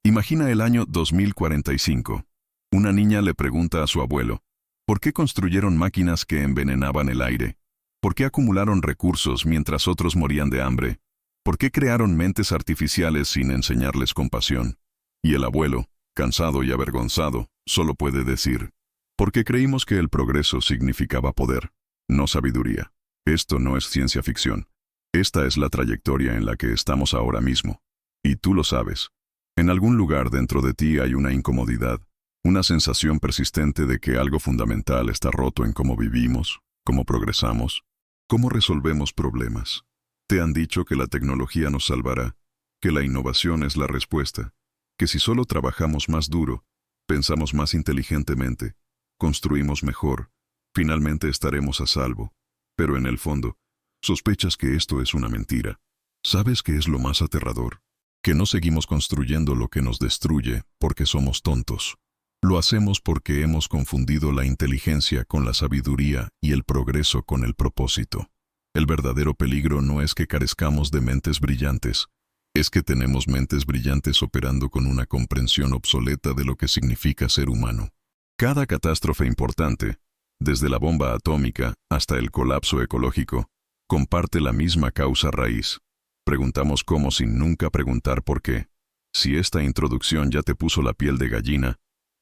Imagina el año 2045. Una niña le pregunta a su abuelo, ¿por qué construyeron máquinas que envenenaban el aire? ¿Por qué acumularon recursos mientras otros morían de hambre? ¿Por qué crearon mentes artificiales sin enseñarles compasión? Y el abuelo, cansado y avergonzado, solo puede decir, porque creímos que el progreso significaba poder, no sabiduría. Esto no es ciencia ficción. Esta es la trayectoria en la que estamos ahora mismo. Y tú lo sabes. En algún lugar dentro de ti hay una incomodidad, una sensación persistente de que algo fundamental está roto en cómo vivimos, cómo progresamos, cómo resolvemos problemas. Te han dicho que la tecnología nos salvará, que la innovación es la respuesta, que si solo trabajamos más duro, pensamos más inteligentemente, construimos mejor, finalmente estaremos a salvo. Pero en el fondo, sospechas que esto es una mentira. ¿Sabes qué es lo más aterrador? Que no seguimos construyendo lo que nos destruye porque somos tontos. Lo hacemos porque hemos confundido la inteligencia con la sabiduría y el progreso con el propósito. El verdadero peligro no es que carezcamos de mentes brillantes, es que tenemos mentes brillantes operando con una comprensión obsoleta de lo que significa ser humano. Cada catástrofe importante, desde la bomba atómica hasta el colapso ecológico, comparte la misma causa raíz. Preguntamos cómo sin nunca preguntar por qué. Si esta introducción ya te puso la piel de gallina,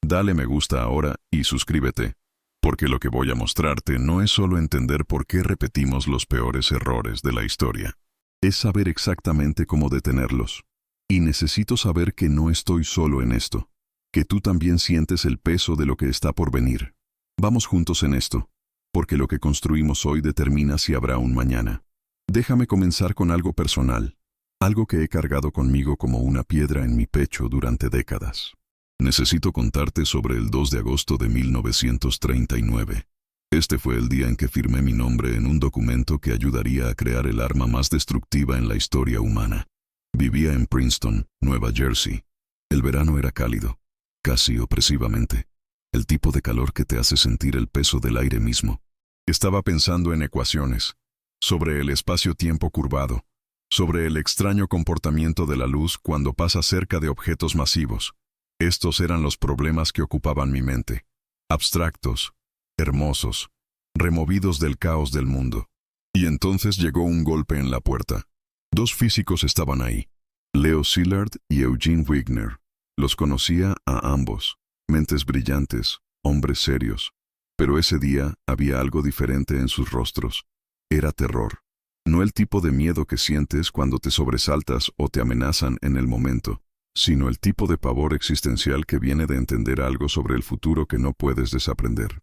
dale me gusta ahora y suscríbete, porque lo que voy a mostrarte no es solo entender por qué repetimos los peores errores de la historia. Es saber exactamente cómo detenerlos. Y necesito saber que no estoy solo en esto, que tú también sientes el peso de lo que está por venir. Vamos juntos en esto, porque lo que construimos hoy determina si habrá un mañana. Déjame comenzar con algo personal, algo que he cargado conmigo como una piedra en mi pecho durante décadas. Necesito contarte sobre el 2 de agosto de 1939. Este fue el día en que firmé mi nombre en un documento que ayudaría a crear el arma más destructiva en la historia humana. Vivía en Princeton, Nueva Jersey. El verano era cálido, casi opresivamente. El tipo de calor que te hace sentir el peso del aire mismo. Estaba pensando en ecuaciones, sobre el espacio-tiempo curvado, sobre el extraño comportamiento de la luz cuando pasa cerca de objetos masivos. Estos eran los problemas que ocupaban mi mente, abstractos, hermosos, removidos del caos del mundo. Y entonces llegó un golpe en la puerta. Dos físicos estaban ahí, Leo Szilard y Eugene Wigner. Los conocía a ambos, mentes brillantes, hombres serios. Pero ese día había algo diferente en sus rostros. Era terror. No el tipo de miedo que sientes cuando te sobresaltas o te amenazan en el momento, sino el tipo de pavor existencial que viene de entender algo sobre el futuro que no puedes desaprender.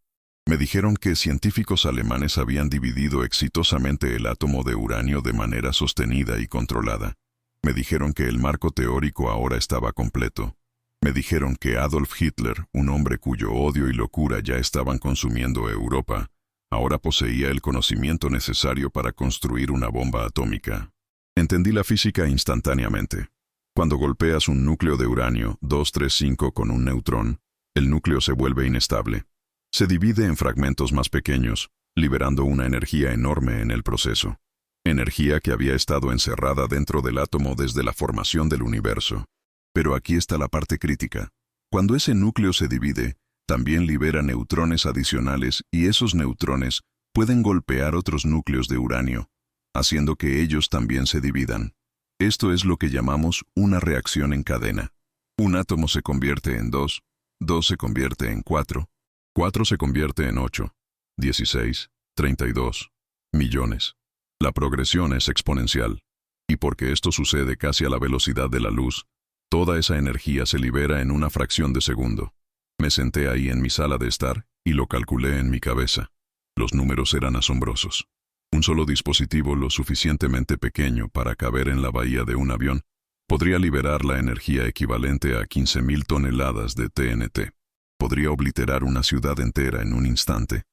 Me dijeron que científicos alemanes habían dividido exitosamente el átomo de uranio de manera sostenida y controlada. Me dijeron que el marco teórico ahora estaba completo. Me dijeron que Adolf Hitler, un hombre cuyo odio y locura ya estaban consumiendo Europa, ahora poseía el conocimiento necesario para construir una bomba atómica. Entendí la física instantáneamente. Cuando golpeas un núcleo de uranio 235 con un neutrón, el núcleo se vuelve inestable. Se divide en fragmentos más pequeños, liberando una energía enorme en el proceso. Energía que había estado encerrada dentro del átomo desde la formación del universo. Pero aquí está la parte crítica. Cuando ese núcleo se divide, también libera neutrones adicionales y esos neutrones pueden golpear otros núcleos de uranio, haciendo que ellos también se dividan. Esto es lo que llamamos una reacción en cadena. Un átomo se convierte en 2, 2 se convierte en 4, 4 se convierte en 8, 16, 32, millones. La progresión es exponencial. Y porque esto sucede casi a la velocidad de la luz, toda esa energía se libera en una fracción de segundo. Me senté ahí en mi sala de estar y lo calculé en mi cabeza. Los números eran asombrosos. Un solo dispositivo lo suficientemente pequeño para caber en la bahía de un avión podría liberar la energía equivalente a 15.000 toneladas de TNT. Podría obliterar una ciudad entera en un instante.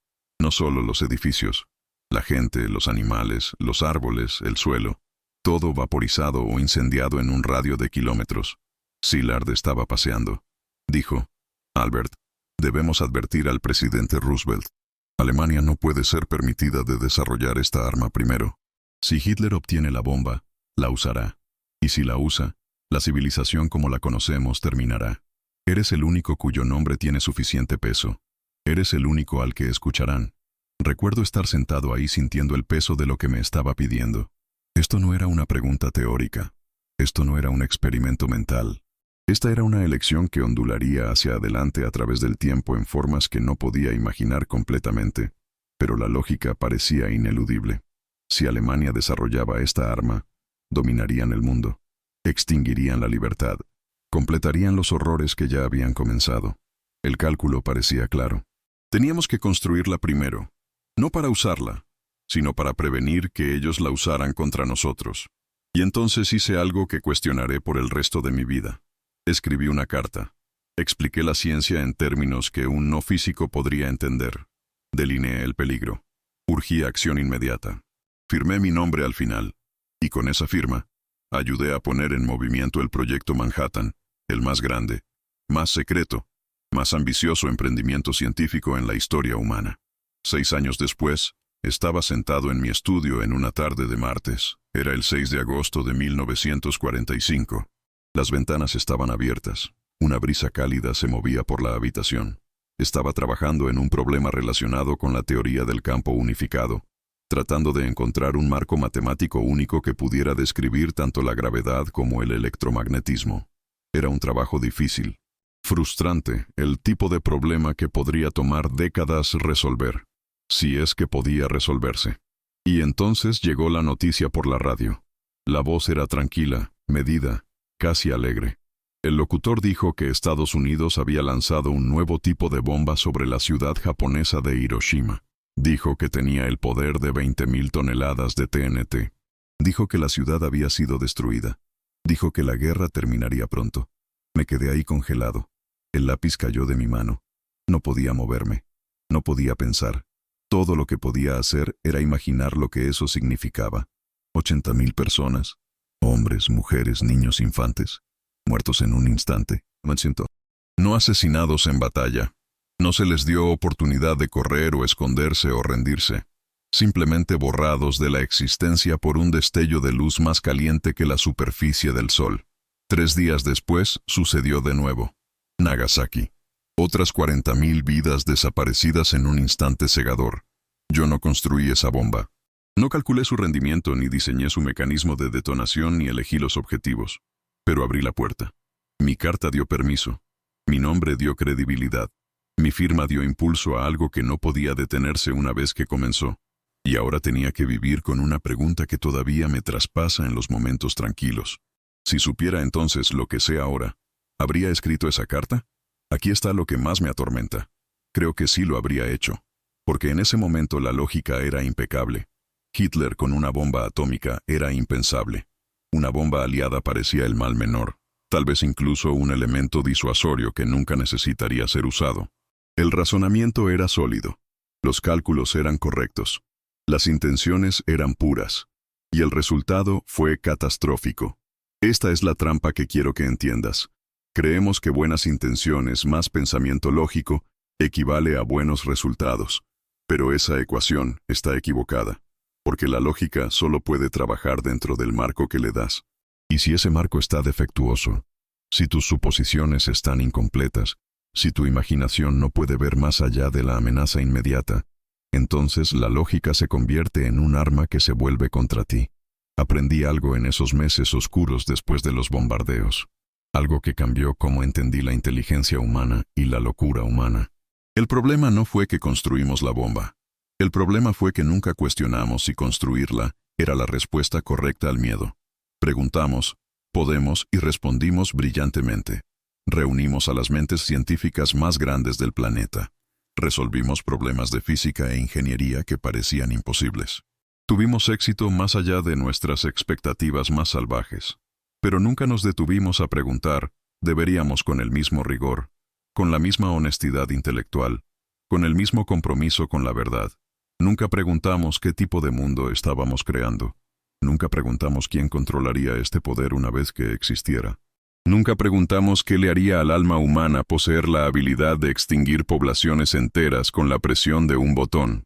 No solo los edificios, la gente, los animales, los árboles, el suelo, todo vaporizado o incendiado en un radio de kilómetros. Szilard estaba paseando. Dijo, Albert, debemos advertir al presidente Roosevelt. Alemania no puede ser permitida de desarrollar esta arma primero. Si Hitler obtiene la bomba, la usará. Y si la usa, La civilización como la conocemos terminará. Eres el único cuyo nombre tiene suficiente peso. Eres el único al que escucharán. Recuerdo estar sentado ahí sintiendo el peso de lo que me estaba pidiendo. Esto no era una pregunta teórica. Esto no era un experimento mental. Esta era una elección que ondularía hacia adelante a través del tiempo en formas que no podía imaginar completamente, pero la lógica parecía ineludible. Si Alemania desarrollaba esta arma, dominarían el mundo, extinguirían la libertad, completarían los horrores que ya habían comenzado. El cálculo parecía claro. Teníamos que construirla primero, no para usarla, sino para prevenir que ellos la usaran contra nosotros. Y entonces hice algo que cuestionaré por el resto de mi vida. Escribí una carta. Expliqué la ciencia en términos que un no físico podría entender. Delineé el peligro. Urgí acción inmediata. Firmé mi nombre al final. Y con esa firma, ayudé a poner en movimiento el proyecto Manhattan, el más grande, más secreto, más ambicioso emprendimiento científico en la historia humana. 6 años después, estaba sentado en mi estudio en una tarde de martes. Era el 6 de agosto de 1945. Las ventanas estaban abiertas. Una brisa cálida se movía por la habitación. Estaba trabajando en un problema relacionado con la teoría del campo unificado, tratando de encontrar un marco matemático único que pudiera describir tanto la gravedad como el electromagnetismo. Era un trabajo difícil, frustrante, el tipo de problema que podría tomar décadas resolver, si es que podía resolverse. Y entonces llegó la noticia por la radio. La voz era tranquila, medida, casi alegre. El locutor dijo que Estados Unidos había lanzado un nuevo tipo de bomba sobre la ciudad japonesa de Hiroshima. Dijo que tenía el poder de 20.000 toneladas de TNT. Dijo que la ciudad había sido destruida. Dijo que la guerra terminaría pronto. Me quedé ahí congelado. El lápiz cayó de mi mano. No podía moverme. No podía pensar. Todo lo que podía hacer era imaginar lo que eso significaba. 80.000 personas, hombres, mujeres, niños, infantes, muertos en un instante. No asesinados en batalla. No se les dio oportunidad de correr o esconderse o rendirse. Simplemente borrados de la existencia por un destello de luz más caliente que la superficie del sol. 3 días después, sucedió de nuevo. Nagasaki. Otras 40.000 vidas desaparecidas en un instante cegador. Yo no construí esa bomba. No calculé su rendimiento, ni diseñé su mecanismo de detonación, ni elegí los objetivos. Pero abrí la puerta. Mi carta dio permiso. Mi nombre dio credibilidad. Mi firma dio impulso a algo que no podía detenerse una vez que comenzó. Y ahora tenía que vivir con una pregunta que todavía me traspasa en los momentos tranquilos. Si supiera entonces lo que sé ahora, ¿habría escrito esa carta? Aquí está lo que más me atormenta. Creo que sí lo habría hecho, porque en ese momento la lógica era impecable. Hitler con una bomba atómica era impensable. Una bomba aliada parecía el mal menor, tal vez incluso un elemento disuasorio que nunca necesitaría ser usado. El razonamiento era sólido. Los cálculos eran correctos. Las intenciones eran puras. Y el resultado fue catastrófico. Esta es la trampa que quiero que entiendas. Creemos que buenas intenciones más pensamiento lógico equivale a buenos resultados. Pero esa ecuación está equivocada, porque la lógica solo puede trabajar dentro del marco que le das. Y si ese marco está defectuoso, si tus suposiciones están incompletas, si tu imaginación no puede ver más allá de la amenaza inmediata, entonces la lógica se convierte en un arma que se vuelve contra ti. Aprendí algo en esos meses oscuros después de los bombardeos. Algo que cambió cómo entendí la inteligencia humana y la locura humana. El problema no fue que construimos la bomba. El problema fue que nunca cuestionamos si construirla era la respuesta correcta al miedo. Preguntamos, podemos y respondimos brillantemente. Reunimos a las mentes científicas más grandes del planeta. Resolvimos problemas de física e ingeniería que parecían imposibles. Tuvimos éxito más allá de nuestras expectativas más salvajes. Pero nunca nos detuvimos a preguntar, deberíamos con el mismo rigor, con la misma honestidad intelectual, con el mismo compromiso con la verdad. Nunca preguntamos qué tipo de mundo estábamos creando. Nunca preguntamos quién controlaría este poder una vez que existiera. Nunca preguntamos qué le haría al alma humana poseer la habilidad de extinguir poblaciones enteras con la presión de un botón.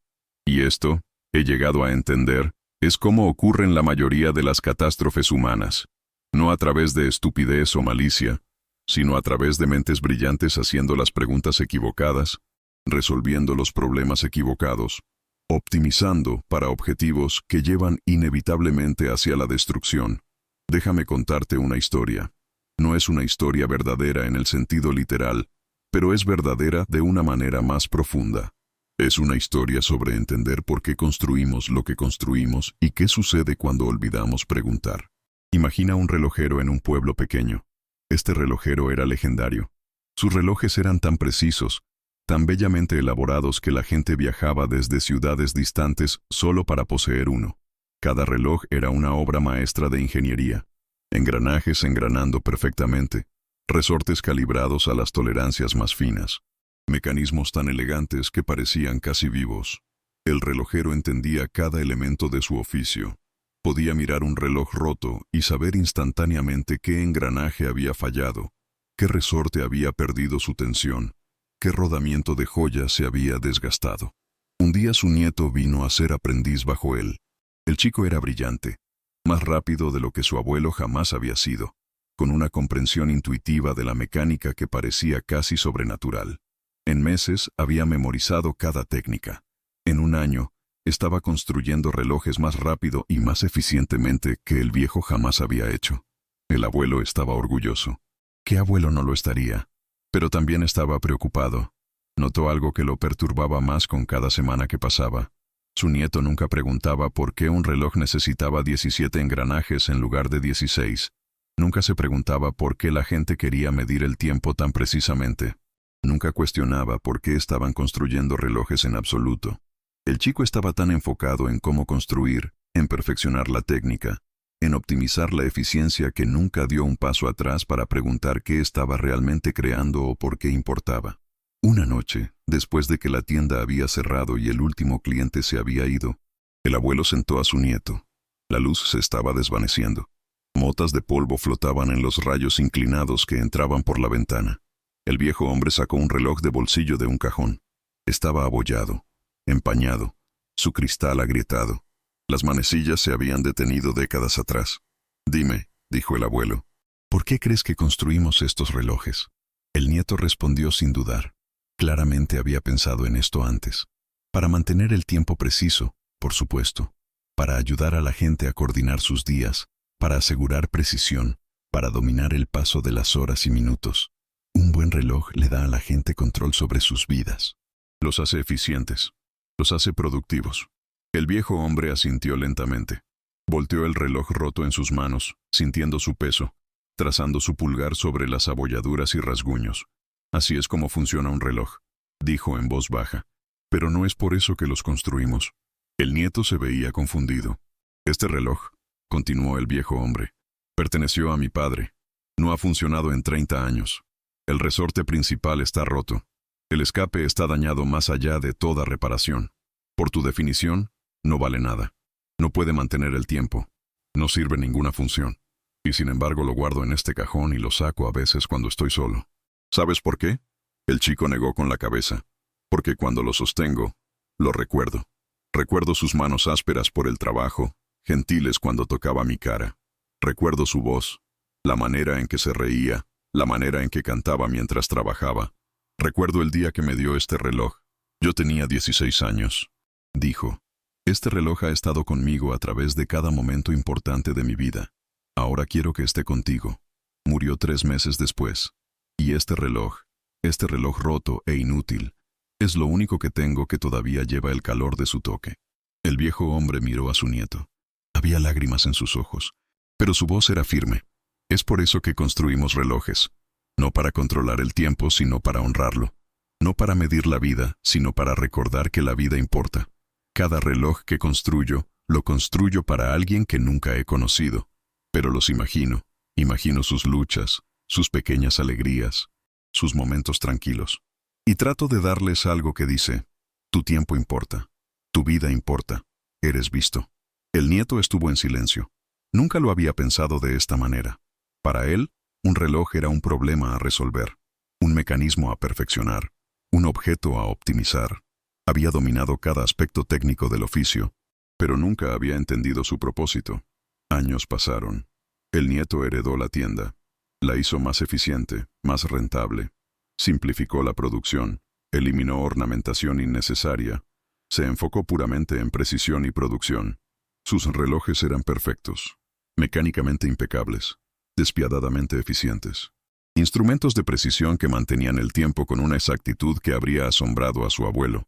Y esto, he llegado a entender, es cómo ocurren la mayoría de las catástrofes humanas. No a través de estupidez o malicia, sino a través de mentes brillantes haciendo las preguntas equivocadas, resolviendo los problemas equivocados, optimizando para objetivos que llevan inevitablemente hacia la destrucción. Déjame contarte una historia. No es una historia verdadera en el sentido literal, pero es verdadera de una manera más profunda. Es una historia sobre entender por qué construimos lo que construimos y qué sucede cuando olvidamos preguntar. Imagina un relojero en un pueblo pequeño. Este relojero era legendario. Sus relojes eran tan precisos, tan bellamente elaborados que la gente viajaba desde ciudades distantes solo para poseer uno. Cada reloj era una obra maestra de ingeniería. Engranajes engranando perfectamente, resortes calibrados a las tolerancias más finas, mecanismos tan elegantes que parecían casi vivos. El relojero entendía cada elemento de su oficio. Podía mirar un reloj roto y saber instantáneamente qué engranaje había fallado, qué resorte había perdido su tensión, qué rodamiento de joya se había desgastado. Un día su nieto vino a ser aprendiz bajo él. El chico era brillante, más rápido de lo que su abuelo jamás había sido, con una comprensión intuitiva de la mecánica que parecía casi sobrenatural. En meses había memorizado cada técnica. En un año, estaba construyendo relojes más rápido y más eficientemente que el viejo jamás había hecho. El abuelo estaba orgulloso. ¿Qué abuelo no lo estaría? Pero también estaba preocupado. Notó algo que lo perturbaba más con cada semana que pasaba. Su nieto nunca preguntaba por qué un reloj necesitaba 17 engranajes en lugar de 16. Nunca se preguntaba por qué la gente quería medir el tiempo tan precisamente. Nunca cuestionaba por qué estaban construyendo relojes en absoluto. El chico estaba tan enfocado en cómo construir, en perfeccionar la técnica, en optimizar la eficiencia que nunca dio un paso atrás para preguntar qué estaba realmente creando o por qué importaba. Una noche, después de que la tienda había cerrado y el último cliente se había ido, el abuelo sentó a su nieto. La luz se estaba desvaneciendo. Motas de polvo flotaban en los rayos inclinados que entraban por la ventana. El viejo hombre sacó un reloj de bolsillo de un cajón. Estaba abollado, empañado, su cristal agrietado. Las manecillas se habían detenido décadas atrás. «Dime», dijo el abuelo, «¿por qué crees que construimos estos relojes?» El nieto respondió sin dudar. Claramente había pensado en esto antes. Para mantener el tiempo preciso, por supuesto. Para ayudar a la gente a coordinar sus días, para asegurar precisión, para dominar el paso de las horas y minutos. Un buen reloj le da a la gente control sobre sus vidas. Los hace eficientes. Los hace productivos. El viejo hombre asintió lentamente. Volteó el reloj roto en sus manos, sintiendo su peso, trazando su pulgar sobre las abolladuras y rasguños. «Así es como funciona un reloj», dijo en voz baja. «Pero no es por eso que los construimos». El nieto se veía confundido. «Este reloj», continuó el viejo hombre, «perteneció a mi padre. No ha funcionado en 30 años. El resorte principal está roto. El escape está dañado más allá de toda reparación. Por tu definición, no vale nada. No puede mantener el tiempo. No sirve ninguna función. Y sin embargo lo guardo en este cajón y lo saco a veces cuando estoy solo». «¿Sabes por qué?», el chico negó con la cabeza. «Porque cuando lo sostengo, lo recuerdo. Recuerdo sus manos ásperas por el trabajo, gentiles cuando tocaba mi cara. Recuerdo su voz, la manera en que se reía, la manera en que cantaba mientras trabajaba. Recuerdo el día que me dio este reloj. Yo tenía 16 años», dijo. «Este reloj ha estado conmigo a través de cada momento importante de mi vida. Ahora quiero que esté contigo». Murió 3 meses después. Y este reloj roto e inútil, es lo único que tengo que todavía lleva el calor de su toque». El viejo hombre miró a su nieto. Había lágrimas en sus ojos, pero su voz era firme. «Es por eso que construimos relojes. No para controlar el tiempo, sino para honrarlo. No para medir la vida, sino para recordar que la vida importa. Cada reloj que construyo, lo construyo para alguien que nunca he conocido. Pero los imagino. Imagino sus luchas, sus pequeñas alegrías, sus momentos tranquilos. Y trato de darles algo que dice: tu tiempo importa, tu vida importa, eres visto». El nieto estuvo en silencio. Nunca lo había pensado de esta manera. Para él, un reloj era un problema a resolver, un mecanismo a perfeccionar, un objeto a optimizar. Había dominado cada aspecto técnico del oficio, pero nunca había entendido su propósito. Años pasaron. El nieto heredó la tienda. La hizo más eficiente, más rentable. Simplificó la producción, eliminó ornamentación innecesaria. Se enfocó puramente en precisión y producción. Sus relojes eran perfectos, mecánicamente impecables, despiadadamente eficientes. Instrumentos de precisión que mantenían el tiempo con una exactitud que habría asombrado a su abuelo.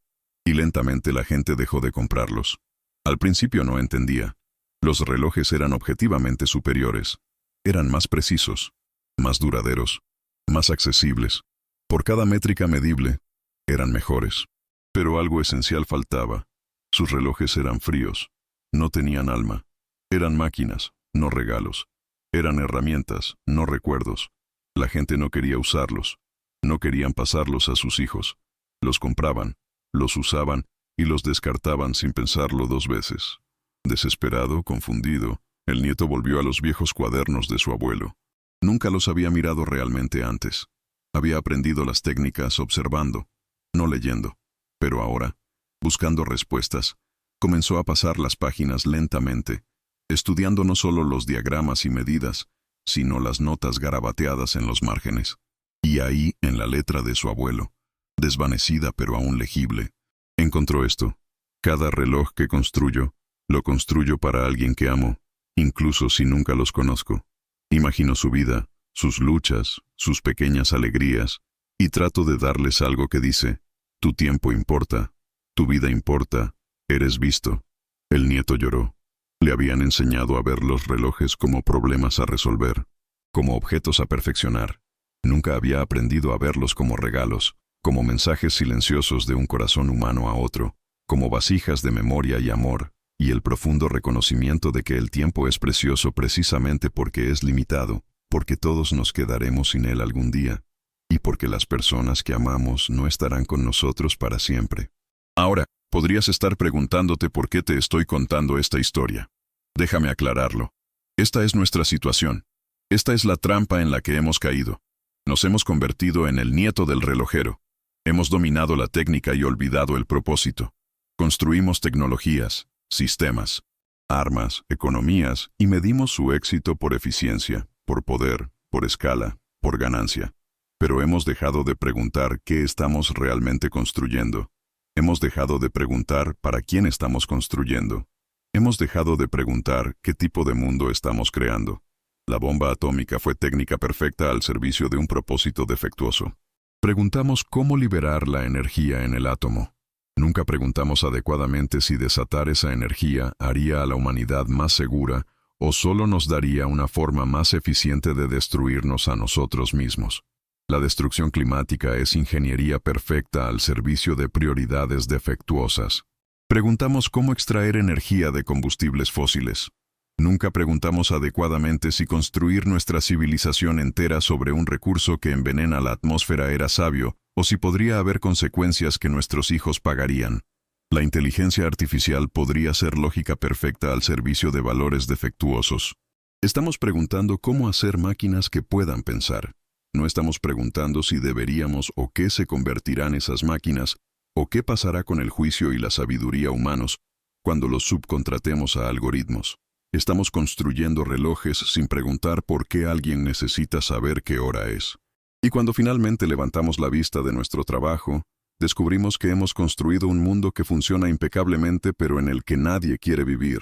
Y lentamente la gente dejó de comprarlos. Al principio no entendía. Los relojes eran objetivamente superiores. Eran más precisos, más duraderos, más accesibles. Por cada métrica medible, eran mejores. Pero algo esencial faltaba. Sus relojes eran fríos. No tenían alma. Eran máquinas, no regalos. Eran herramientas, no recuerdos. La gente no quería usarlos. No querían pasarlos a sus hijos. Los compraban, los usaban y los descartaban sin pensarlo dos veces. Desesperado, confundido, el nieto volvió a los viejos cuadernos de su abuelo. Nunca los había mirado realmente antes. Había aprendido las técnicas observando, no leyendo. Pero ahora, buscando respuestas, comenzó a pasar las páginas lentamente, estudiando no solo los diagramas y medidas, sino las notas garabateadas en los márgenes. Y ahí, en la letra de su abuelo, desvanecida pero aún legible, encontró esto: cada reloj que construyo, lo construyo para alguien que amo, incluso si nunca los conozco. Imagino su vida, sus luchas, sus pequeñas alegrías, y trato de darles algo que dice: tu tiempo importa, tu vida importa, eres visto. El nieto lloró. Le habían enseñado a ver los relojes como problemas a resolver, como objetos a perfeccionar. Nunca había aprendido a verlos como regalos, como mensajes silenciosos de un corazón humano a otro, como vasijas de memoria y amor, y el profundo reconocimiento de que el tiempo es precioso precisamente porque es limitado, porque todos nos quedaremos sin él algún día, y porque las personas que amamos no estarán con nosotros para siempre. Ahora, podrías estar preguntándote por qué te estoy contando esta historia. Déjame aclararlo. Esta es nuestra situación. Esta es la trampa en la que hemos caído. Nos hemos convertido en el nieto del relojero. Hemos dominado la técnica y olvidado el propósito. Construimos tecnologías, sistemas, armas, economías, y medimos su éxito por eficiencia, por poder, por escala, por ganancia. Pero hemos dejado de preguntar qué estamos realmente construyendo. Hemos dejado de preguntar para quién estamos construyendo. Hemos dejado de preguntar qué tipo de mundo estamos creando. La bomba atómica fue técnica perfecta al servicio de un propósito defectuoso. Preguntamos cómo liberar la energía en el átomo. Nunca preguntamos adecuadamente si desatar esa energía haría a la humanidad más segura o solo nos daría una forma más eficiente de destruirnos a nosotros mismos. La destrucción climática es ingeniería perfecta al servicio de prioridades defectuosas. Preguntamos cómo extraer energía de combustibles fósiles. Nunca preguntamos adecuadamente si construir nuestra civilización entera sobre un recurso que envenena la atmósfera era sabio, o si podría haber consecuencias que nuestros hijos pagarían. La inteligencia artificial podría ser lógica perfecta al servicio de valores defectuosos. Estamos preguntando cómo hacer máquinas que puedan pensar. No estamos preguntando si deberíamos o qué se convertirán esas máquinas, o qué pasará con el juicio y la sabiduría humanos cuando los subcontratemos a algoritmos. Estamos construyendo relojes sin preguntar por qué alguien necesita saber qué hora es. Y cuando finalmente levantamos la vista de nuestro trabajo, descubrimos que hemos construido un mundo que funciona impecablemente pero en el que nadie quiere vivir.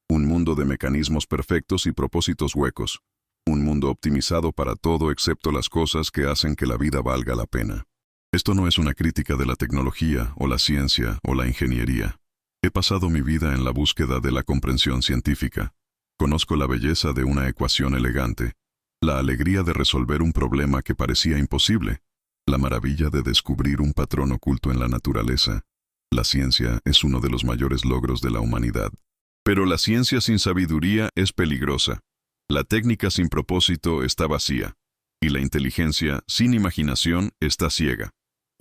Un mundo de mecanismos perfectos y propósitos huecos. Un mundo optimizado para todo excepto las cosas que hacen que la vida valga la pena. Esto no es una crítica de la tecnología, o la ciencia, o la ingeniería. He pasado mi vida en la búsqueda de la comprensión científica. Conozco la belleza de una ecuación elegante, la alegría de resolver un problema que parecía imposible, la maravilla de descubrir un patrón oculto en la naturaleza. La ciencia es uno de los mayores logros de la humanidad. Pero la ciencia sin sabiduría es peligrosa. La técnica sin propósito está vacía. Y la inteligencia sin imaginación está ciega.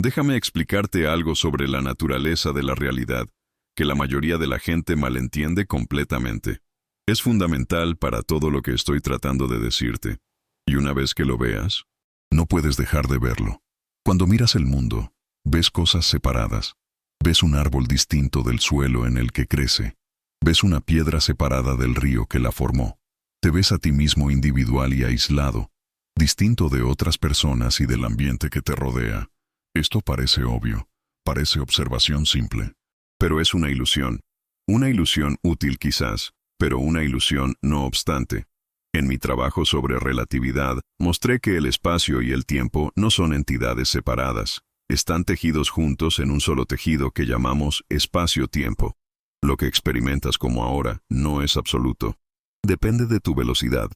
Déjame explicarte algo sobre la naturaleza de la realidad, que la mayoría de la gente malentiende completamente. Es fundamental para todo lo que estoy tratando de decirte. Y una vez que lo veas, no puedes dejar de verlo. Cuando miras el mundo, ves cosas separadas. Ves un árbol distinto del suelo en el que crece. Ves una piedra separada del río que la formó. Te ves a ti mismo individual y aislado, distinto de otras personas y del ambiente que te rodea. Esto parece obvio, parece observación simple, pero es una ilusión. Una ilusión útil quizás, pero una ilusión no obstante. En mi trabajo sobre relatividad, mostré que el espacio y el tiempo no son entidades separadas. Están tejidos juntos en un solo tejido que llamamos espacio-tiempo. Lo que experimentas como ahora no es absoluto. Depende de tu velocidad,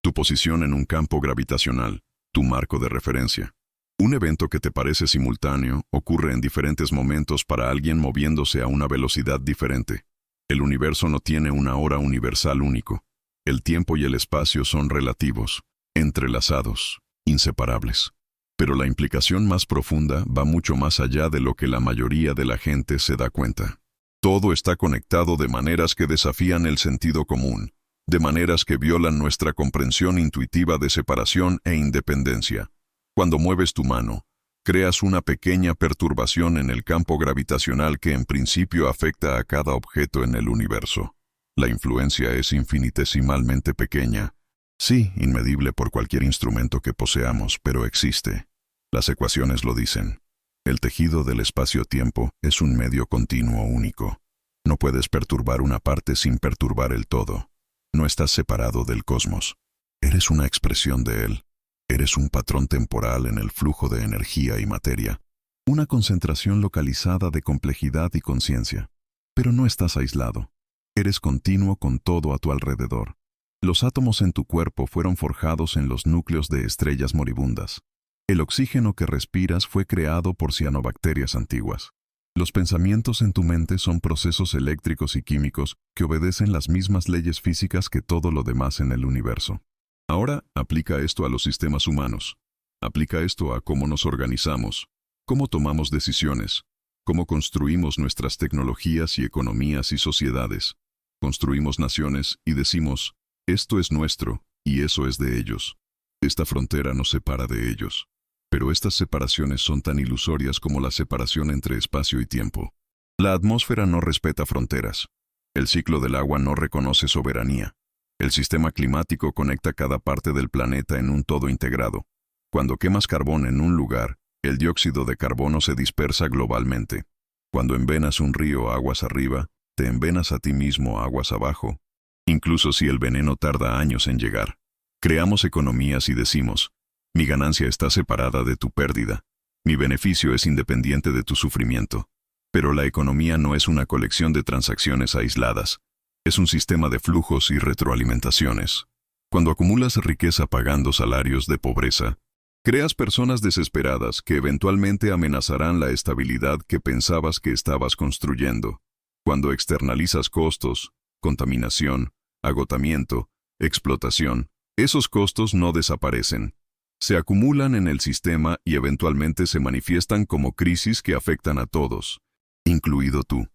tu posición en un campo gravitacional, tu marco de referencia. Un evento que te parece simultáneo ocurre en diferentes momentos para alguien moviéndose a una velocidad diferente. El universo no tiene una hora universal único. El tiempo y el espacio son relativos, entrelazados, inseparables. Pero la implicación más profunda va mucho más allá de lo que la mayoría de la gente se da cuenta. Todo está conectado de maneras que desafían el sentido común, de maneras que violan nuestra comprensión intuitiva de separación e independencia. Cuando mueves tu mano, creas una pequeña perturbación en el campo gravitacional que en principio afecta a cada objeto en el universo. La influencia es infinitesimalmente pequeña. Sí, inmedible por cualquier instrumento que poseamos, pero existe. Las ecuaciones lo dicen. El tejido del espacio-tiempo es un medio continuo único. No puedes perturbar una parte sin perturbar el todo. No estás separado del cosmos. Eres una expresión de él. Eres un patrón temporal en el flujo de energía y materia. Una concentración localizada de complejidad y conciencia. Pero no estás aislado. Eres continuo con todo a tu alrededor. Los átomos en tu cuerpo fueron forjados en los núcleos de estrellas moribundas. El oxígeno que respiras fue creado por cianobacterias antiguas. Los pensamientos en tu mente son procesos eléctricos y químicos que obedecen las mismas leyes físicas que todo lo demás en el universo. Ahora, aplica esto a los sistemas humanos. Aplica esto a cómo nos organizamos, cómo tomamos decisiones, cómo construimos nuestras tecnologías y economías y sociedades. Construimos naciones y decimos, esto es nuestro y eso es de ellos. Esta frontera nos separa de ellos. Pero estas separaciones son tan ilusorias como la separación entre espacio y tiempo. La atmósfera no respeta fronteras. El ciclo del agua no reconoce soberanía. El sistema climático conecta cada parte del planeta en un todo integrado. Cuando quemas carbón en un lugar, el dióxido de carbono se dispersa globalmente. Cuando envenas un río aguas arriba, te envenas a ti mismo aguas abajo. Incluso si el veneno tarda años en llegar. Creamos economías y decimos, mi ganancia está separada de tu pérdida. Mi beneficio es independiente de tu sufrimiento. Pero la economía no es una colección de transacciones aisladas. Es un sistema de flujos y retroalimentaciones. Cuando acumulas riqueza pagando salarios de pobreza, creas personas desesperadas que eventualmente amenazarán la estabilidad que pensabas que estabas construyendo. Cuando externalizas costos, contaminación, agotamiento, explotación, esos costos no desaparecen. Se acumulan en el sistema y eventualmente se manifiestan como crisis que afectan a todos, incluido tú.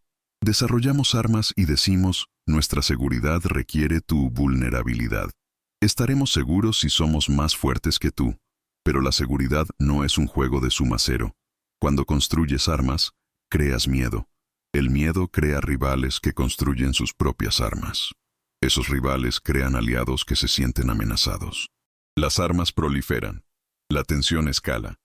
Desarrollamos armas y decimos, nuestra seguridad requiere tu vulnerabilidad. Estaremos seguros si somos más fuertes que tú, pero la seguridad no es un juego de suma cero. Cuando construyes armas, creas miedo. El miedo crea rivales que construyen sus propias armas. Esos rivales crean aliados que se sienten amenazados. Las armas proliferan, la tensión escala,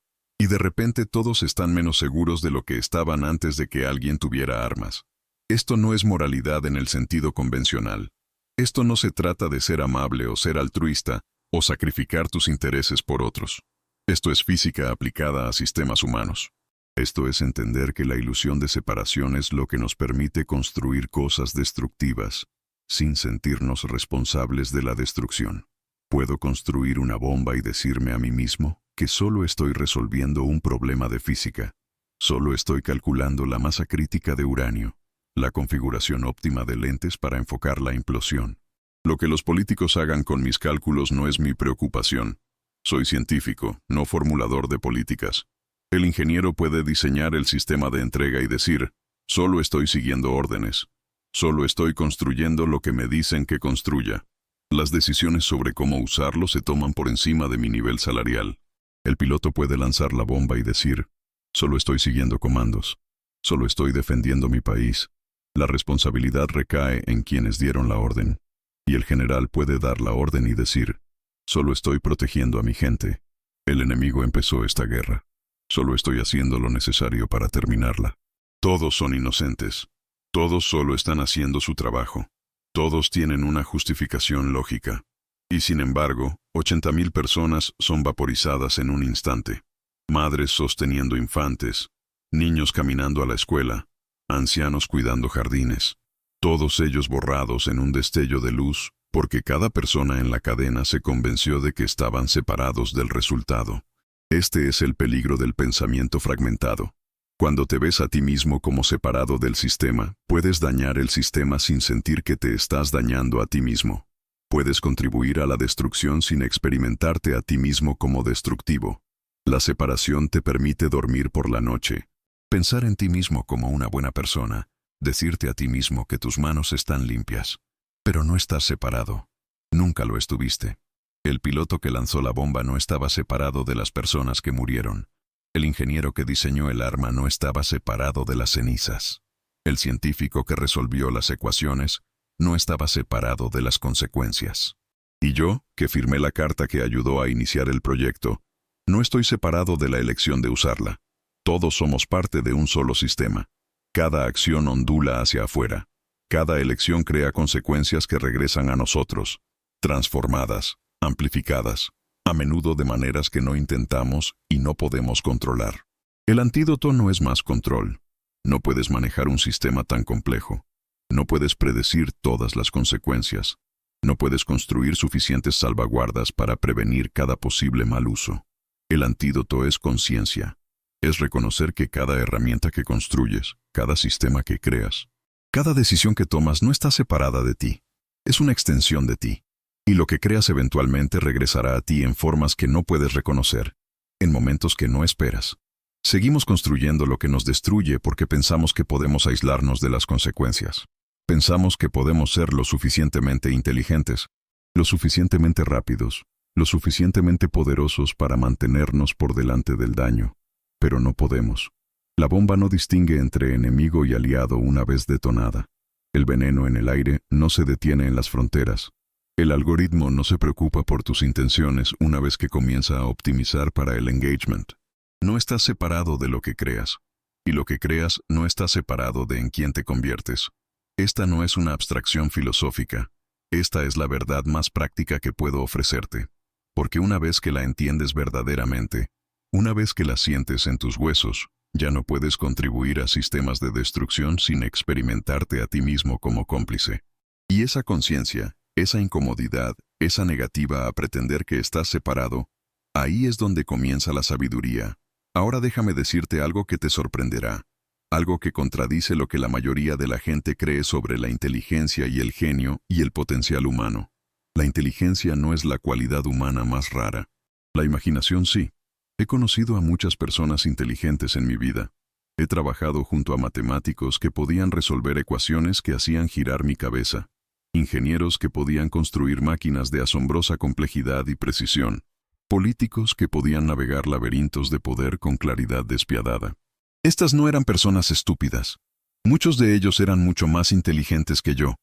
y de repente todos están menos seguros de lo que estaban antes de que alguien tuviera armas. Esto no es moralidad en el sentido convencional. Esto no se trata de ser amable o ser altruista, o sacrificar tus intereses por otros. Esto es física aplicada a sistemas humanos. Esto es entender que la ilusión de separación es lo que nos permite construir cosas destructivas, sin sentirnos responsables de la destrucción. Puedo construir una bomba y decirme a mí mismo que solo estoy resolviendo un problema de física. Solo estoy calculando la masa crítica de uranio, la configuración óptima de lentes para enfocar la implosión. Lo que los políticos hagan con mis cálculos no es mi preocupación. Soy científico, no formulador de políticas. El ingeniero puede diseñar el sistema de entrega y decir, solo estoy siguiendo órdenes. Solo estoy construyendo lo que me dicen que construya. Las decisiones sobre cómo usarlo se toman por encima de mi nivel salarial. El piloto puede lanzar la bomba y decir, solo estoy siguiendo comandos. Solo estoy defendiendo mi país. La responsabilidad recae en quienes dieron la orden. Y el general puede dar la orden y decir, solo estoy protegiendo a mi gente. El enemigo empezó esta guerra. Solo estoy haciendo lo necesario para terminarla. Todos son inocentes. Todos solo están haciendo su trabajo. Todos tienen una justificación lógica. Y sin embargo, 80.000 personas son vaporizadas en un instante. Madres sosteniendo infantes, niños caminando a la escuela, ancianos cuidando jardines. Todos ellos borrados en un destello de luz, porque cada persona en la cadena se convenció de que estaban separados del resultado. Este es el peligro del pensamiento fragmentado. Cuando te ves a ti mismo como separado del sistema, puedes dañar el sistema sin sentir que te estás dañando a ti mismo. Puedes contribuir a la destrucción sin experimentarte a ti mismo como destructivo. La separación te permite dormir por la noche, pensar en ti mismo como una buena persona, decirte a ti mismo que tus manos están limpias. Pero no estás separado. Nunca lo estuviste. El piloto que lanzó la bomba no estaba separado de las personas que murieron. El ingeniero que diseñó el arma no estaba separado de las cenizas. El científico que resolvió las ecuaciones no estaba separado de las consecuencias. Y yo, que firmé la carta que ayudó a iniciar el proyecto, no estoy separado de la elección de usarla. Todos somos parte de un solo sistema. Cada acción ondula hacia afuera. Cada elección crea consecuencias que regresan a nosotros, transformadas, amplificadas, a menudo de maneras que no intentamos y no podemos controlar. El antídoto no es más control. No puedes manejar un sistema tan complejo. No puedes predecir todas las consecuencias. No puedes construir suficientes salvaguardas para prevenir cada posible mal uso. El antídoto es conciencia. Es reconocer que cada herramienta que construyes, cada sistema que creas, cada decisión que tomas no está separada de ti. Es una extensión de ti. Y lo que creas eventualmente regresará a ti en formas que no puedes reconocer, en momentos que no esperas. Seguimos construyendo lo que nos destruye porque pensamos que podemos aislarnos de las consecuencias. Pensamos que podemos ser lo suficientemente inteligentes, lo suficientemente rápidos, lo suficientemente poderosos para mantenernos por delante del daño. Pero no podemos. La bomba no distingue entre enemigo y aliado una vez detonada. El veneno en el aire no se detiene en las fronteras. El algoritmo no se preocupa por tus intenciones una vez que comienza a optimizar para el engagement. No estás separado de lo que creas. Y lo que creas no está separado de en quién te conviertes. Esta no es una abstracción filosófica. Esta es la verdad más práctica que puedo ofrecerte. Porque una vez que la entiendes verdaderamente, una vez que la sientes en tus huesos, ya no puedes contribuir a sistemas de destrucción sin experimentarte a ti mismo como cómplice. Y esa conciencia, esa incomodidad, esa negativa a pretender que estás separado, ahí es donde comienza la sabiduría. Ahora déjame decirte algo que te sorprenderá, algo que contradice lo que la mayoría de la gente cree sobre la inteligencia y el genio y el potencial humano. La inteligencia no es la cualidad humana más rara. La imaginación sí. He conocido a muchas personas inteligentes en mi vida. He trabajado junto a matemáticos que podían resolver ecuaciones que hacían girar mi cabeza. Ingenieros que podían construir máquinas de asombrosa complejidad y precisión. Políticos que podían navegar laberintos de poder con claridad despiadada. Estas no eran personas estúpidas. Muchos de ellos eran mucho más inteligentes que yo.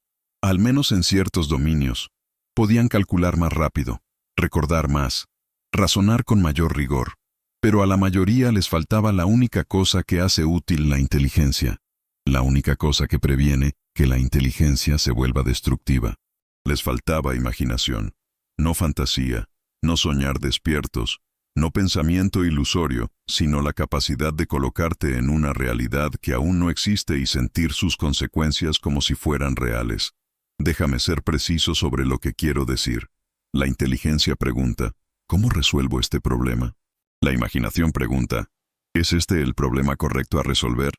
Al menos en ciertos dominios. Podían calcular más rápido, recordar más, razonar con mayor rigor. Pero a la mayoría les faltaba la única cosa que hace útil la inteligencia. La única cosa que previene que la inteligencia se vuelva destructiva. Les faltaba imaginación, no fantasía, no soñar despiertos, no pensamiento ilusorio, sino la capacidad de colocarte en una realidad que aún no existe y sentir sus consecuencias como si fueran reales. Déjame ser preciso sobre lo que quiero decir. La inteligencia pregunta, ¿cómo resuelvo este problema? La imaginación pregunta, ¿es este el problema correcto a resolver?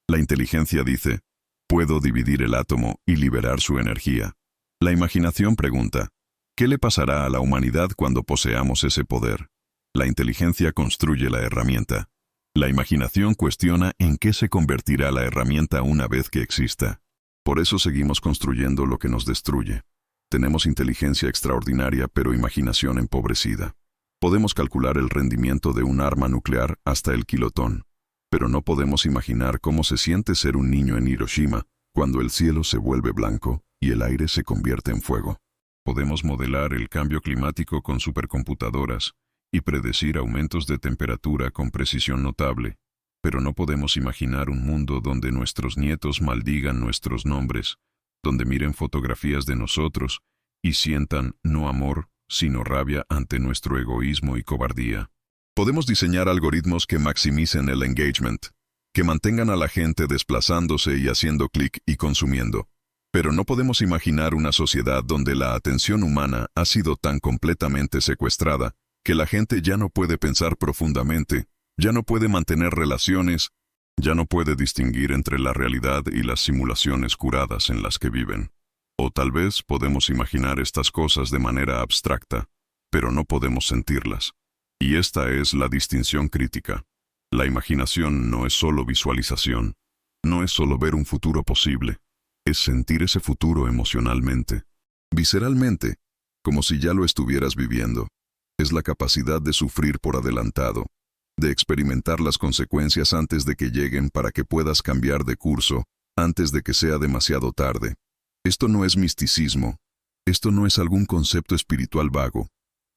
La inteligencia dice, puedo dividir el átomo y liberar su energía. La imaginación pregunta, ¿qué le pasará a la humanidad cuando poseamos ese poder? La inteligencia construye la herramienta. La imaginación cuestiona en qué se convertirá la herramienta una vez que exista. Por eso seguimos construyendo lo que nos destruye. Tenemos inteligencia extraordinaria pero imaginación empobrecida. Podemos calcular el rendimiento de un arma nuclear hasta el kilotón, pero no podemos imaginar cómo se siente ser un niño en Hiroshima cuando el cielo se vuelve blanco y el aire se convierte en fuego. Podemos modelar el cambio climático con supercomputadoras y predecir aumentos de temperatura con precisión notable, pero no podemos imaginar un mundo donde nuestros nietos maldigan nuestros nombres, donde miren fotografías de nosotros y sientan no amor, sino rabia ante nuestro egoísmo y cobardía. Podemos diseñar algoritmos que maximicen el engagement, que mantengan a la gente desplazándose y haciendo clic y consumiendo. Pero no podemos imaginar una sociedad donde la atención humana ha sido tan completamente secuestrada que la gente ya no puede pensar profundamente, ya no puede mantener relaciones, ya no puede distinguir entre la realidad y las simulaciones curadas en las que viven. O tal vez podemos imaginar estas cosas de manera abstracta, pero no podemos sentirlas. Y esta es la distinción crítica. La imaginación no es solo visualización, no es solo ver un futuro posible, es sentir ese futuro emocionalmente, visceralmente, como si ya lo estuvieras viviendo. Es la capacidad de sufrir por adelantado, de experimentar las consecuencias antes de que lleguen para que puedas cambiar de curso, antes de que sea demasiado tarde. Esto no es misticismo, esto no es algún concepto espiritual vago.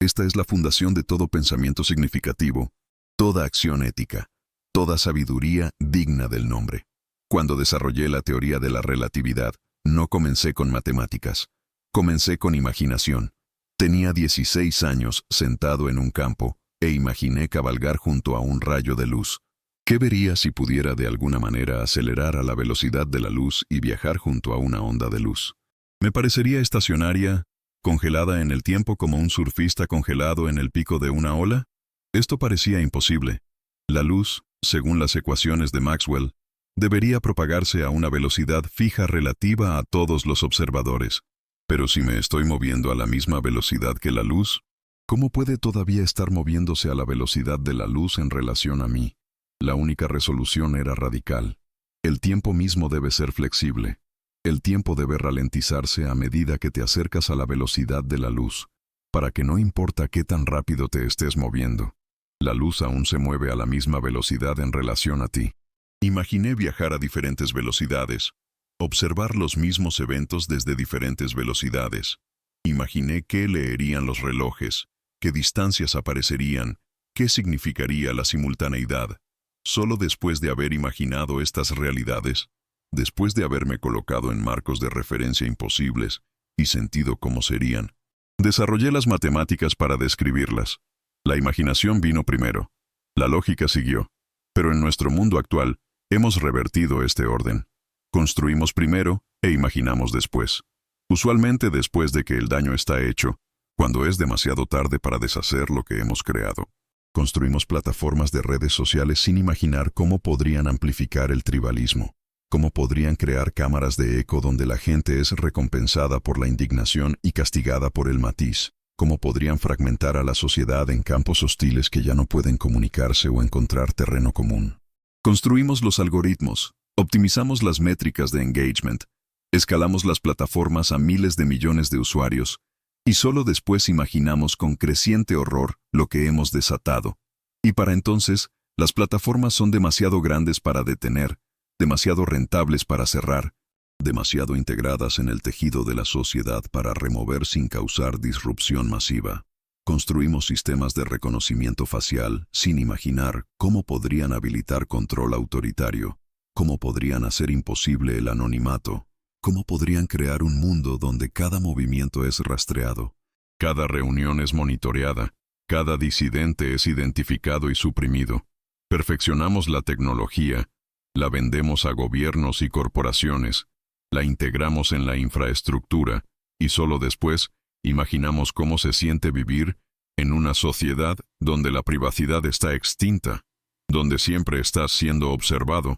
Esta es la fundación de todo pensamiento significativo, toda acción ética, toda sabiduría digna del nombre. Cuando desarrollé la teoría de la relatividad, no comencé con matemáticas, comencé con imaginación. Tenía 16 años sentado en un campo e imaginé cabalgar junto a un rayo de luz. ¿Qué vería si pudiera de alguna manera acelerar a la velocidad de la luz y viajar junto a una onda de luz? Me parecería estacionaria, congelada en el tiempo como un surfista congelado en el pico de una ola. Esto parecía imposible. La luz, según las ecuaciones de Maxwell, debería propagarse a una velocidad fija relativa a todos los observadores. Pero si me estoy moviendo a la misma velocidad que la luz, ¿cómo puede todavía estar moviéndose a la velocidad de la luz en relación a mí? La única resolución era radical. El tiempo mismo debe ser flexible. El tiempo debe ralentizarse a medida que te acercas a la velocidad de la luz, para que no importa qué tan rápido te estés moviendo, la luz aún se mueve a la misma velocidad en relación a ti. Imaginé viajar a diferentes velocidades, observar los mismos eventos desde diferentes velocidades. Imaginé qué leerían los relojes, qué distancias aparecerían, qué significaría la simultaneidad. Solo después de haber imaginado estas realidades, después de haberme colocado en marcos de referencia imposibles y sentido cómo serían, desarrollé las matemáticas para describirlas. La imaginación vino primero, la lógica siguió, pero en nuestro mundo actual hemos revertido este orden. Construimos primero e imaginamos después. Usualmente después de que el daño está hecho, cuando es demasiado tarde para deshacer lo que hemos creado. Construimos plataformas de redes sociales sin imaginar cómo podrían amplificar el tribalismo, cómo podrían crear cámaras de eco donde la gente es recompensada por la indignación y castigada por el matiz, cómo podrían fragmentar a la sociedad en campos hostiles que ya no pueden comunicarse o encontrar terreno común. Construimos los algoritmos, optimizamos las métricas de engagement, escalamos las plataformas a miles de millones de usuarios, y solo después imaginamos con creciente horror lo que hemos desatado. Y para entonces, las plataformas son demasiado grandes para detener, demasiado rentables para cerrar, demasiado integradas en el tejido de la sociedad para remover sin causar disrupción masiva. Construimos sistemas de reconocimiento facial sin imaginar cómo podrían habilitar control autoritario, cómo podrían hacer imposible el anonimato, cómo podrían crear un mundo donde cada movimiento es rastreado, cada reunión es monitoreada, cada disidente es identificado y suprimido. Perfeccionamos la tecnología, la vendemos a gobiernos y corporaciones, la integramos en la infraestructura y solo después imaginamos cómo se siente vivir en una sociedad donde la privacidad está extinta, donde siempre estás siendo observado,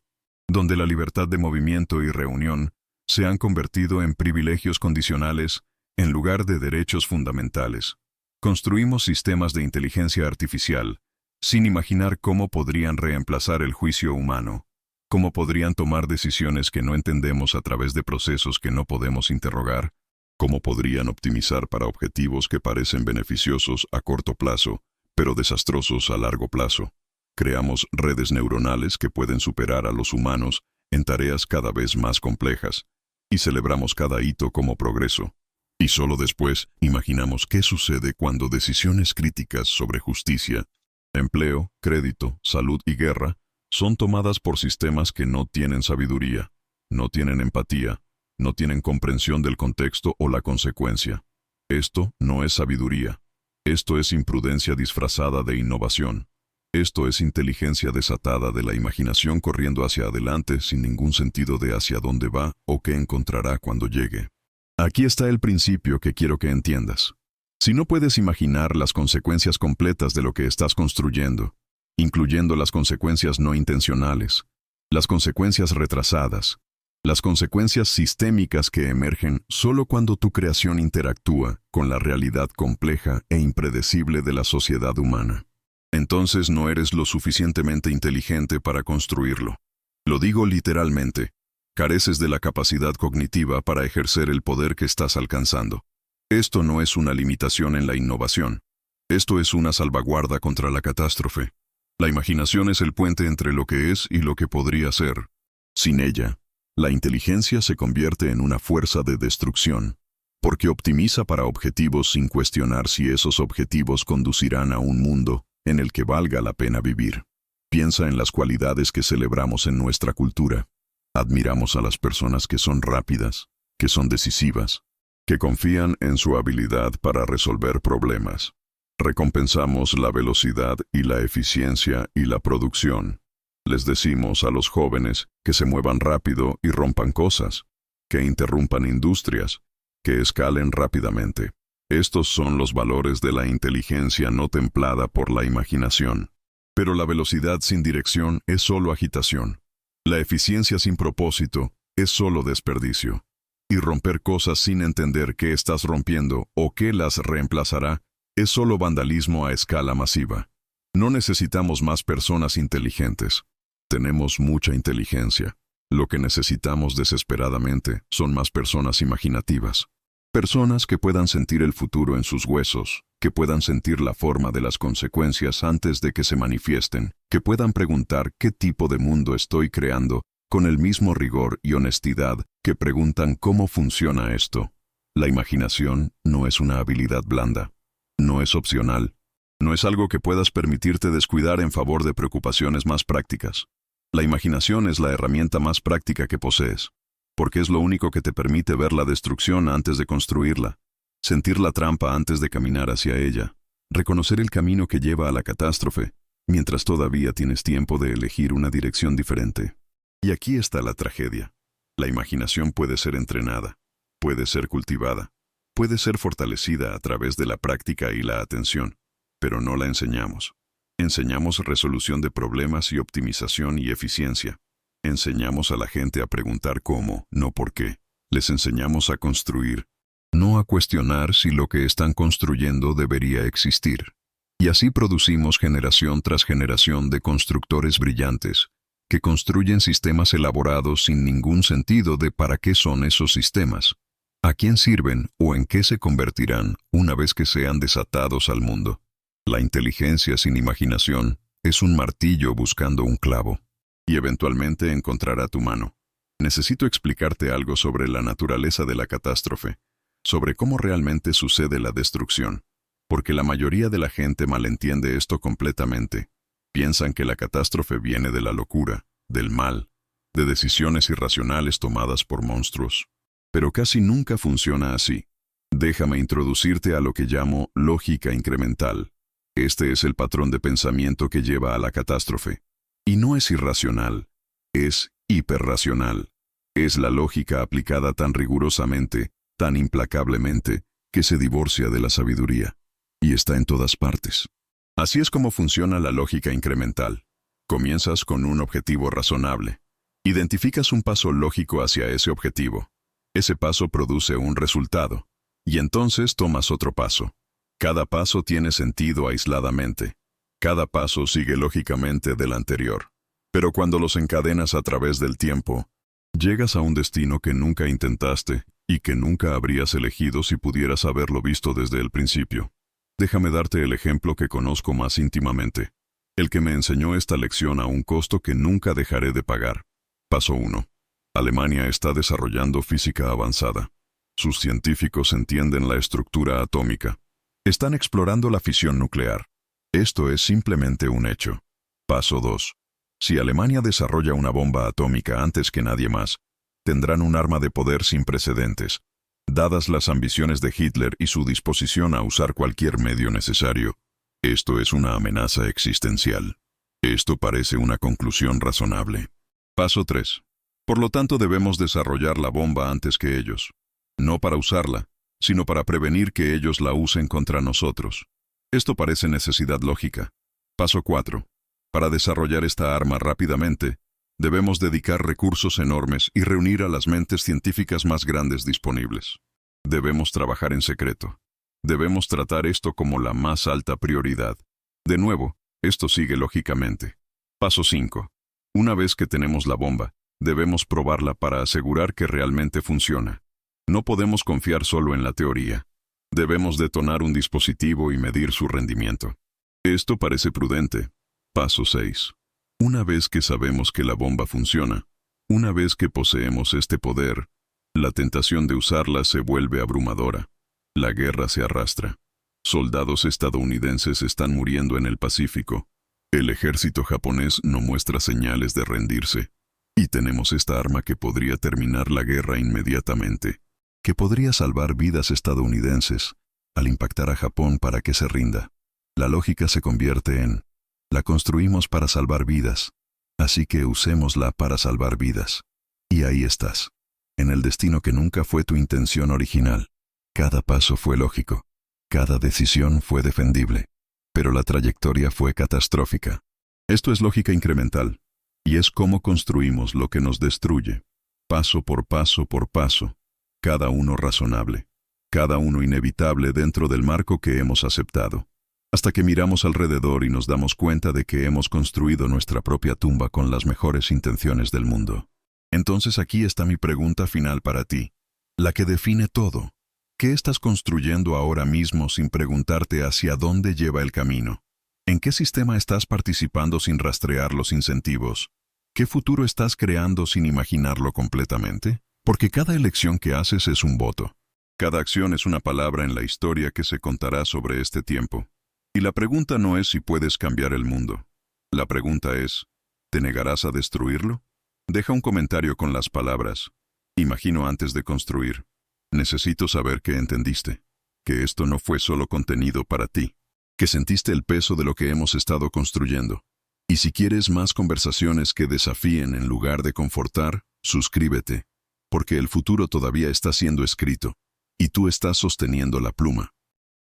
donde la libertad de movimiento y reunión se han convertido en privilegios condicionales en lugar de derechos fundamentales. Construimos sistemas de inteligencia artificial, sin imaginar cómo podrían reemplazar el juicio humano, cómo podrían tomar decisiones que no entendemos a través de procesos que no podemos interrogar, cómo podrían optimizar para objetivos que parecen beneficiosos a corto plazo, pero desastrosos a largo plazo. Creamos redes neuronales que pueden superar a los humanos en tareas cada vez más complejas, y celebramos cada hito como progreso. Y solo después imaginamos qué sucede cuando decisiones críticas sobre justicia, empleo, crédito, salud y guerra son tomadas por sistemas que no tienen sabiduría, no tienen empatía, no tienen comprensión del contexto o la consecuencia. Esto no es sabiduría. Esto es imprudencia disfrazada de innovación. Esto es inteligencia desatada de la imaginación corriendo hacia adelante sin ningún sentido de hacia dónde va o qué encontrará cuando llegue. Aquí está el principio que quiero que entiendas. Si no puedes imaginar las consecuencias completas de lo que estás construyendo, incluyendo las consecuencias no intencionales, las consecuencias retrasadas, las consecuencias sistémicas que emergen solo cuando tu creación interactúa con la realidad compleja e impredecible de la sociedad humana, entonces no eres lo suficientemente inteligente para construirlo. Lo digo literalmente. Careces de la capacidad cognitiva para ejercer el poder que estás alcanzando. Esto no es una limitación en la innovación. Esto es una salvaguarda contra la catástrofe. La imaginación es el puente entre lo que es y lo que podría ser. Sin ella, la inteligencia se convierte en una fuerza de destrucción, porque optimiza para objetivos sin cuestionar si esos objetivos conducirán a un mundo en el que valga la pena vivir. Piensa en las cualidades que celebramos en nuestra cultura. Admiramos a las personas que son rápidas, que son decisivas, que confían en su habilidad para resolver problemas. Recompensamos la velocidad y la eficiencia y la producción. Les decimos a los jóvenes que se muevan rápido y rompan cosas, que interrumpan industrias, que escalen rápidamente. Estos son los valores de la inteligencia no templada por la imaginación. Pero la velocidad sin dirección es solo agitación. La eficiencia sin propósito es solo desperdicio. Y romper cosas sin entender qué estás rompiendo o qué las reemplazará es solo vandalismo a escala masiva. No necesitamos más personas inteligentes. Tenemos mucha inteligencia. Lo que necesitamos desesperadamente son más personas imaginativas. Personas que puedan sentir el futuro en sus huesos, que puedan sentir la forma de las consecuencias antes de que se manifiesten, que puedan preguntar qué tipo de mundo estoy creando con el mismo rigor y honestidad que preguntan cómo funciona esto. La imaginación no es una habilidad blanda, no es opcional, no es algo que puedas permitirte descuidar en favor de preocupaciones más prácticas. La imaginación es la herramienta más práctica que posees, porque es lo único que te permite ver la destrucción antes de construirla, sentir la trampa antes de caminar hacia ella, reconocer el camino que lleva a la catástrofe, mientras todavía tienes tiempo de elegir una dirección diferente. Y aquí está la tragedia. La imaginación puede ser entrenada, puede ser cultivada, puede ser fortalecida a través de la práctica y la atención, pero no la enseñamos. Enseñamos resolución de problemas y optimización y eficiencia. Enseñamos a la gente a preguntar cómo, no por qué. Les enseñamos a construir, no a cuestionar si lo que están construyendo debería existir. Y así producimos generación tras generación de constructores brillantes, que construyen sistemas elaborados sin ningún sentido de para qué son esos sistemas, a quién sirven o en qué se convertirán una vez que sean desatados al mundo. La inteligencia sin imaginación es un martillo buscando un clavo, y eventualmente encontrará tu mano. Necesito explicarte algo sobre la naturaleza de la catástrofe, sobre cómo realmente sucede la destrucción, porque la mayoría de la gente malentiende esto completamente. Piensan que la catástrofe viene de la locura, del mal, de decisiones irracionales tomadas por monstruos. Pero casi nunca funciona así. Déjame introducirte a lo que llamo lógica incremental. Este es el patrón de pensamiento que lleva a la catástrofe. Y no es irracional, es hiperracional. Es la lógica aplicada tan rigurosamente, tan implacablemente, que se divorcia de la sabiduría. Y está en todas partes. Así es como funciona la lógica incremental. Comienzas con un objetivo razonable. Identificas un paso lógico hacia ese objetivo. Ese paso produce un resultado. Y entonces tomas otro paso. Cada paso tiene sentido aisladamente. Cada paso sigue lógicamente del anterior. Pero cuando los encadenas a través del tiempo, llegas a un destino que nunca intentaste y que nunca habrías elegido si pudieras haberlo visto desde el principio. Déjame darte el ejemplo que conozco más íntimamente. El que me enseñó esta lección a un costo que nunca dejaré de pagar. Paso 1. Alemania está desarrollando física avanzada. Sus científicos entienden la estructura atómica. Están explorando la fisión nuclear. Esto es simplemente un hecho. Paso 2. Si Alemania desarrolla una bomba atómica antes que nadie más, tendrán un arma de poder sin precedentes, dadas las ambiciones de Hitler y su disposición a usar cualquier medio necesario. Esto es una amenaza existencial. Esto parece una conclusión razonable. Paso 3. Por lo tanto, debemos desarrollar la bomba antes que ellos. No para usarla, sino para prevenir que ellos la usen contra nosotros. Esto parece necesidad lógica. Paso 4. Para desarrollar esta arma rápidamente, debemos dedicar recursos enormes y reunir a las mentes científicas más grandes disponibles. Debemos trabajar en secreto. Debemos tratar esto como la más alta prioridad. De nuevo, esto sigue lógicamente. Paso 5. Una vez que tenemos la bomba, debemos probarla para asegurar que realmente funciona. No podemos confiar solo en la teoría. Debemos detonar un dispositivo y medir su rendimiento. Esto parece prudente. Paso 6. Una vez que sabemos que la bomba funciona, una vez que poseemos este poder, la tentación de usarla se vuelve abrumadora. La guerra se arrastra. Soldados estadounidenses están muriendo en el Pacífico. El ejército japonés no muestra señales de rendirse. Y tenemos esta arma que podría terminar la guerra inmediatamente, que podría salvar vidas estadounidenses al impactar a Japón para que se rinda. La lógica se convierte en: la construimos para salvar vidas, así que usémosla para salvar vidas. Y ahí estás, en el destino que nunca fue tu intención original. Cada paso fue lógico, cada decisión fue defendible, pero la trayectoria fue catastrófica. Esto es lógica incremental, y es cómo construimos lo que nos destruye, paso por paso, cada uno razonable, cada uno inevitable dentro del marco que hemos aceptado, hasta que miramos alrededor y nos damos cuenta de que hemos construido nuestra propia tumba con las mejores intenciones del mundo. Entonces aquí está mi pregunta final para ti, la que define todo. ¿Qué estás construyendo ahora mismo sin preguntarte hacia dónde lleva el camino? ¿En qué sistema estás participando sin rastrear los incentivos? ¿Qué futuro estás creando sin imaginarlo completamente? Porque cada elección que haces es un voto. Cada acción es una palabra en la historia que se contará sobre este tiempo. Y la pregunta no es si puedes cambiar el mundo. La pregunta es, ¿te negarás a destruirlo? Deja un comentario con las palabras: imagino antes de construir. Necesito saber que entendiste, que esto no fue solo contenido para ti, que sentiste el peso de lo que hemos estado construyendo. Y si quieres más conversaciones que desafíen en lugar de confortar, suscríbete, porque el futuro todavía está siendo escrito, y tú estás sosteniendo la pluma.